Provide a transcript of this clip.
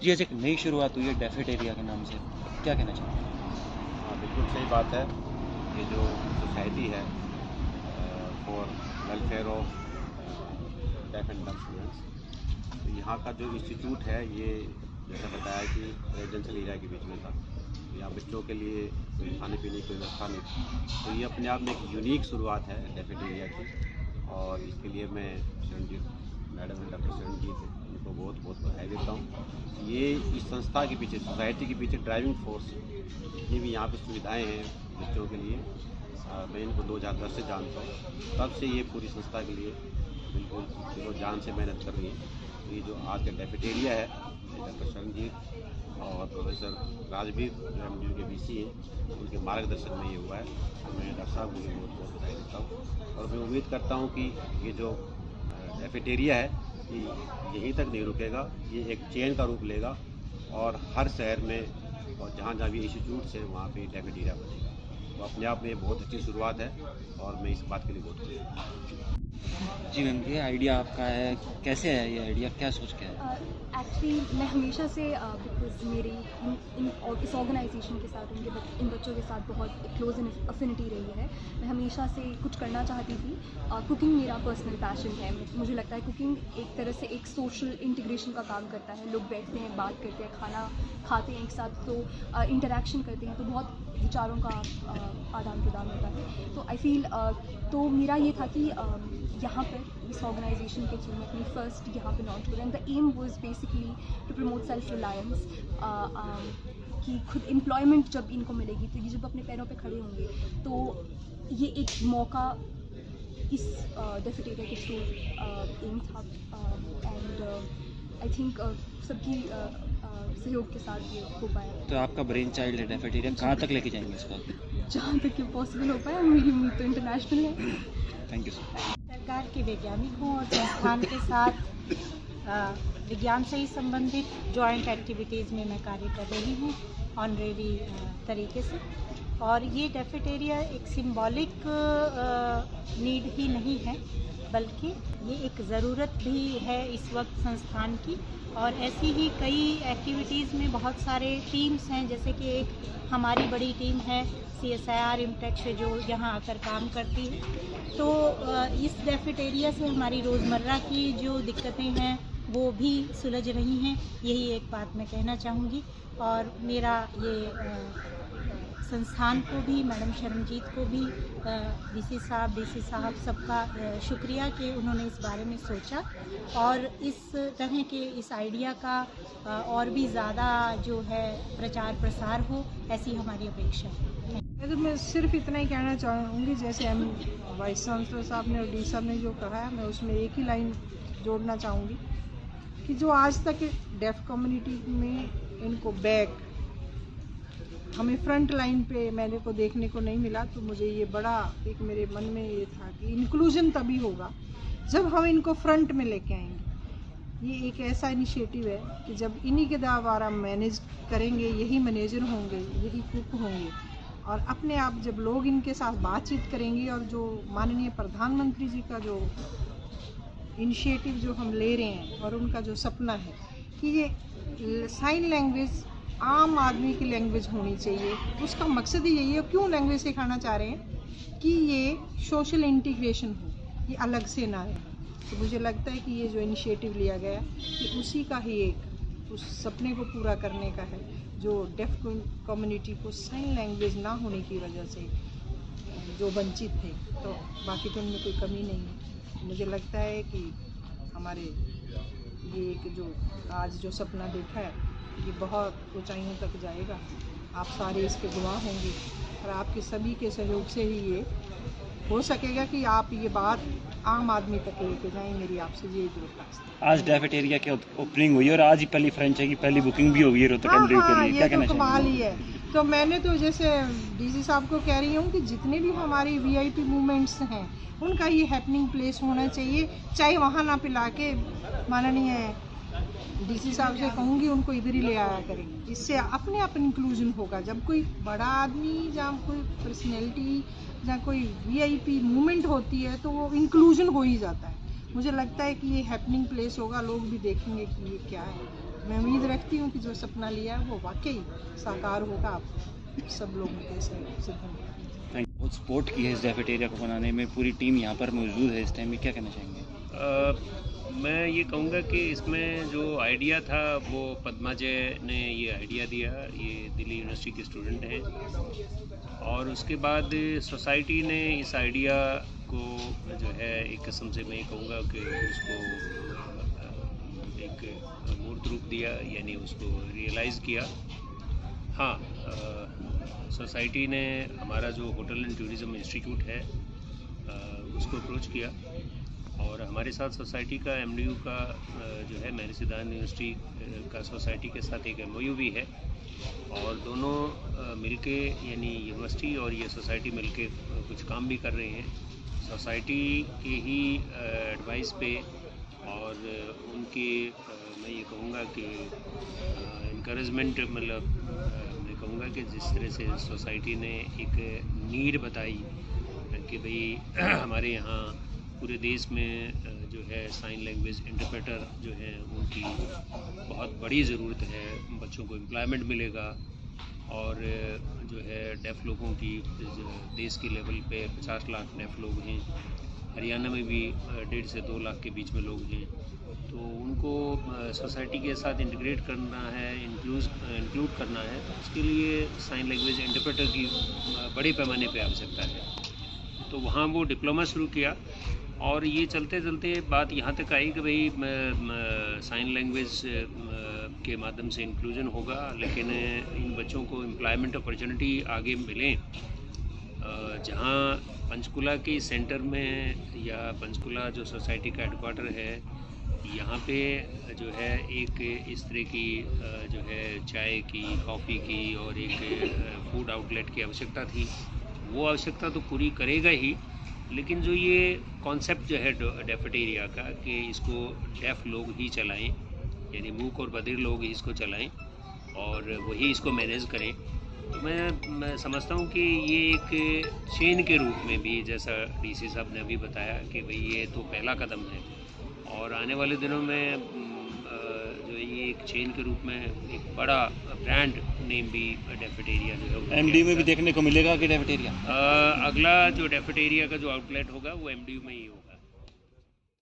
जी, आज एक नई शुरुआत हुई है डेफेटेरिया के नाम से, क्या कहना चाहेंगे? हाँ, बिल्कुल सही बात है। ये जो सोसाइटी है for welfare of deaf and dumb students, तो यहाँ का जो इंस्टीट्यूट है ये जैसा बताया कि रेजिडेंशियल एरिया के बीच में था। तो यहाँ बच्चों के लिए कोई खाने पीने की व्यवस्था नहीं थी, तो ये अपने आप में एक यूनिक शुरुआत है डेफेटेरिया की। और इसके लिए मैं Sharanjeet madam and doctor Sharanjeet उनको बहुत बहुत बधाई देता हूँ। ये इस संस्था के पीछे, सोसाइटी के पीछे ड्राइविंग फोर्स, जितनी भी यहाँ पे सुविधाएं हैं बच्चों के लिए, मैं इनको 2010 से जानता हूँ। तब से ये पूरी संस्था के लिए बिल्कुल दिलो जान से मेहनत कर रही है। ये जो आज का डेफेटेरिया है, डॉक्टर शरणजीत और प्रोफेसर राजवीर जो MDU के VC हैं, उनके मार्गदर्शन में ये हुआ है। मैं डॉक्टर साहब को भी बहुत बहुत बधाई देता हूँ और मैं उम्मीद करता हूँ कि ये जो डेफेटेरिया है ये यहीं तक नहीं रुकेगा, ये एक चेन का रूप लेगा और हर शहर में और जहाँ जहाँ भी इंस्टीट्यूट्स है वहाँ पे डेफेटेरिया बनेगा। तो अपने आप में बहुत अच्छी शुरुआत है और मैं इस बात के लिए बहुत खुश हूँ। जी मैम, ये आइडिया आपका है, कैसे है ये आइडिया, क्या सोच के है? एक्चुअली मैं हमेशा से बिकॉज मेरी इस ऑर्गेनाइजेशन के साथ इन बच्चों के साथ बहुत क्लोज अफिनिटी रही है। मैं हमेशा से कुछ करना चाहती थी। कुकिंग मेरा पर्सनल पैशन है। मुझे लगता है कुकिंग एक तरह से एक सोशल इंटीग्रेशन का काम करता है। लोग बैठते हैं, बात करते हैं, खाना खाते हैं एक साथ, तो इंटरेक्शन करते हैं, तो बहुत विचारों का आदान प्रदान होता है। तो आई फील तो मेरा ये था कि यहाँ पर इस ऑर्गेनाइजेशन के थ्रू मैं अपनी फर्स्ट यहाँ पे लॉन्च करूँ। And the aim was basically to promote self reliance, कि खुद एम्प्लॉयमेंट जब इनको मिलेगी तो ये जब अपने पैरों पे खड़े होंगे तो ये एक मौका इस डेफेटेरिया के थ्रू एम था। एंड आई थिंक सबकी सहयोग के साथ ये हो पाया। तो आपका ब्रेन चाइल्ड है डेफेटेरिया, कहाँ तक लेके जाएंगे इसको? जहाँ तक ये पॉसिबल हो पाया। मेरी उम्मीद तो इंटरनेशनल है। Thank you sir. सरकार के वैज्ञानिक हूँ और संस्थान के साथ विज्ञान से ही संबंधित जॉइंट एक्टिविटीज़ में मैं कार्य कर रही हूँ ऑनरेरी तरीके से। और ये डेफेटेरिया एक सिंबॉलिक नीड ही नहीं है, बल्कि ये एक ज़रूरत भी है इस वक्त संस्थान की। और ऐसी ही कई एक्टिविटीज़ में बहुत सारे टीम्स हैं, जैसे कि एक हमारी बड़ी टीम है CSIR इम्टेक से जो यहाँ आकर काम करती है। तो इस डेफेटेरिया से हमारी रोज़मर्रा की जो दिक्कतें हैं वो भी सुलझ रही हैं, यही एक बात मैं कहना चाहूँगी। और मेरा ये संस्थान को भी, मैडम शरणजीत को भी, DC साहब सबका शुक्रिया कि उन्होंने इस बारे में सोचा और इस तरह के इस आइडिया का और भी ज़्यादा जो है प्रचार प्रसार हो, ऐसी हमारी अपेक्षा है। तो मैं सिर्फ इतना ही कहना चाहूँगी, जैसे वाइस चांसलर साहब ने और डी साहब ने जो कहा है, मैं उसमें एक ही लाइन जोड़ना चाहूँगी कि जो आज तक डेफ कम्युनिटी में इनको बैक हमें फ्रंट लाइन पे मैंने को देखने को नहीं मिला, तो मुझे ये बड़ा एक मेरे मन में ये था कि इंक्लूजन तभी होगा जब हम इनको फ्रंट में लेके आएंगे। ये एक ऐसा इनिशिएटिव है कि जब इन्हीं के द्वारा मैनेज करेंगे, यही मैनेजर होंगे, यही कुक होंगे, और अपने आप जब लोग इनके साथ बातचीत करेंगे और जो माननीय प्रधानमंत्री जी का जो इनिशिएटिव जो हम ले रहे हैं और उनका जो सपना है कि ये साइन लैंग्वेज आम आदमी की लैंग्वेज होनी चाहिए, उसका मकसद ही यही है। क्यों लैंग्वेज सिखाना चाह रहे हैं कि ये सोशल इंटीग्रेशन हो, ये अलग से ना रहे। तो मुझे लगता है कि ये जो इनिशिएटिव लिया गया कि उसी का ही एक उस सपने को पूरा करने का है, जो डेफ कम्युनिटी को साइन लैंग्वेज ना होने की वजह से जो वंचित थे। तो बाकी तो उनमें कोई कमी नहीं है। मुझे लगता है कि हमारे ये एक जो आज जो सपना देखा है ये बहुत ऊंचाइयों तक जाएगा। आप सारे इसके गवाह होंगे और आपके सभी के सहयोग से ही ये हो सकेगा कि आप ये बात आम आदमी तक लेके जाएं। मेरी आपसे ये दरख्वास्त है। आज डेफेटेरिया की ओपनिंग हुई और आज ही पहली फ्रेंचाइजी की पहली बुकिंग भी हुई है रोहतक के लिए, क्या कहना चाहिए? कमाल ही है। तो मैंने तो जैसे DC साहब को कह रही हूँ कि जितने भी हमारी VIP मूवमेंट्स हैं उनका ये हैपनिंग प्लेस होना चाहिए, चाहे वहाँ ना पिला के माननीय DC साहब से कहूँगी उनको इधर ही ले आया करें। इससे अपने आप इंक्लूजन होगा। जब कोई बड़ा आदमी, जहाँ कोई पर्सनैलिटी, जहाँ कोई VIP मूवमेंट होती है तो वो इंक्लूजन हो ही जाता है। मुझे लगता है कि ये हैपनिंग प्लेस होगा, लोग भी देखेंगे कि ये क्या है। मैं उम्मीद रखती हूँ कि जो सपना लिया है वो वाकई साकार होगा, आप सब लोगों के सिद्ध होगा। Thank you. बहुत सपोर्ट की है इस कैफेटेरिया को बनाने में, पूरी टीम यहाँ पर मौजूद है इस टाइम में, क्या कहना चाहेंगे? मैं ये कहूँगा कि इसमें जो आइडिया था वो पद्माजय ने ये आइडिया दिया, ये दिल्ली यूनिवर्सिटी के स्टूडेंट हैं, और उसके बाद सोसाइटी ने इस आइडिया को जो है एक किस्म से मैं ये कहूँगा कि उसको एक मूर्त रूप दिया, यानी उसको रियलाइज़ किया। हाँ, सोसाइटी ने हमारा जो होटल एंड टूरिज़म इंस्टीट्यूट है उसको अप्रोच किया, और हमारे साथ सोसाइटी का एमडीयू का जो है महर्षि सिद्धार्थ यूनिवर्सिटी का सोसाइटी के साथ एक एमओयू भी है, और दोनों मिलके यानी यूनिवर्सिटी और ये सोसाइटी मिलके कुछ काम भी कर रहे हैं सोसाइटी के ही एडवाइस पे, और उनके मैं ये कहूँगा कि इनकरेजमेंट, मतलब मैं कहूँगा कि जिस तरह से सोसाइटी ने एक नीड बताई कि भाई हमारे यहाँ पूरे देश में जो है साइन लैंग्वेज इंटरप्रेटर जो है उनकी बहुत बड़ी ज़रूरत है, बच्चों को एम्प्लॉयमेंट मिलेगा, और जो है डेफ़ लोगों की देश के लेवल पे 50 लाख डेफ़ लोग हैं, हरियाणा में भी 1.5 से 2 लाख के बीच में लोग हैं, तो उनको सोसाइटी के साथ इंटीग्रेट करना है, इंक्लूड करना है, तो उसके लिए साइन लैंग्वेज इंटरप्रेटर की बड़े पैमाने पे आवश्यकता है। तो वहाँ वो डिप्लोमा शुरू किया, और ये चलते चलते बात यहाँ तक आई कि भाई साइन लैंग्वेज के माध्यम से इंक्लूजन होगा, लेकिन इन बच्चों को एम्प्लॉयमेंट अपॉर्चुनिटी आगे मिलें। जहाँ पंचकुला के सेंटर में या पंचकुला जो सोसाइटी का हेडक्वार्टर है, यहाँ पे जो है एक इस तरह की जो है चाय की, कॉफ़ी की और एक फूड आउटलेट की आवश्यकता थी। वो आवश्यकता तो पूरी करेगा ही, लेकिन जो ये कॉन्सेप्ट जो है कैफेटेरिया का कि इसको डेफ लोग ही चलाएं, यानी मूक और बधिर लोग ही इसको चलाएं और वही इसको मैनेज करें, तो मैं समझता हूँ कि ये एक चेन के रूप में भी, जैसा डीसी साहब ने अभी बताया कि भाई ये तो पहला कदम है, और आने वाले दिनों में जो ये एक चेन के रूप में एक बड़ा ब्रांड नेम भी कैफेटेरिया जो है एमडीयू में भी देखने को मिलेगा कि कैफेटेरिया? अगला जो कैफेटेरिया का जो आउटलेट होगा वो एमडीयू में ही होगा।